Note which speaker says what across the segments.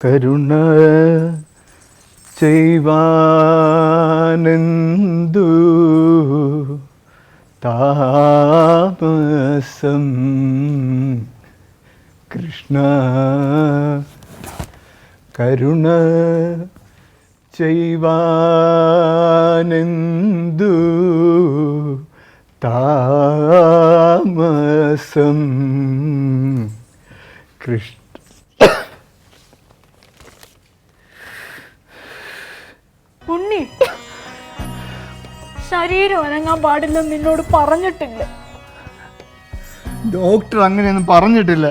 Speaker 1: കരുണ ചെയ്വാനെന്തു താമസം കൃഷ്ണ കരുണ ചെയ്വാനെന്തു താമസം കൃഷ്ണ.
Speaker 2: ഉണ്ണി, ശരീരം അനങ്ങാൻ പാടില്ലെന്ന് നിന്നോട് പറഞ്ഞിട്ടില്ല.
Speaker 1: ഡോക്ടർ അങ്ങനെയൊന്നും പറഞ്ഞിട്ടില്ല.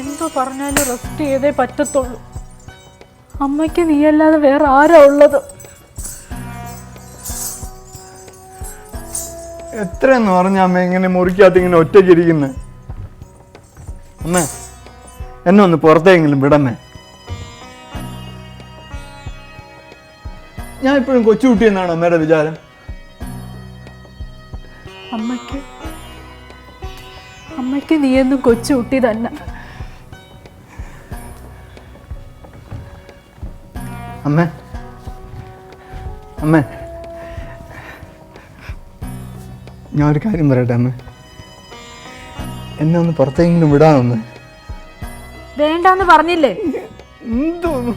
Speaker 2: എന്തോ പറഞ്ഞാലും റെസ്റ്റ് ചെയ്തേ പറ്റത്തുള്ളൂ. അമ്മയ്ക്ക് നീയല്ലാതെ വേറെ ആരാ ഉള്ളത്?
Speaker 1: എത്രയെന്ന് പറഞ്ഞ അമ്മ ഇങ്ങനെ മുറിക്കകത്ത് ഇങ്ങനെ ഒറ്റയ്ക്കിരിക്കുന്നത്? അമ്മ എന്നെ ഒന്ന് പുറത്തെങ്കിലും വിടമ്മേ. ഞാൻ ഇപ്പോഴും കൊച്ചുകുട്ടിയെന്നാണ് അമ്മയുടെ വിചാരം.
Speaker 2: അമ്മയ്ക്ക് നീയൊന്നും കൊച്ചുകുട്ടി തന്നെ.
Speaker 1: അമ്മ അമ്മ ഞാൻ ഒരു കാര്യം പറയട്ടെ അമ്മ, എന്നെ ഒന്ന് പുറത്തെങ്കിലും വിടാമമ്മ.
Speaker 2: വേണ്ടാന്ന് പറഞ്ഞില്ലേ?
Speaker 1: എന്തോന്നു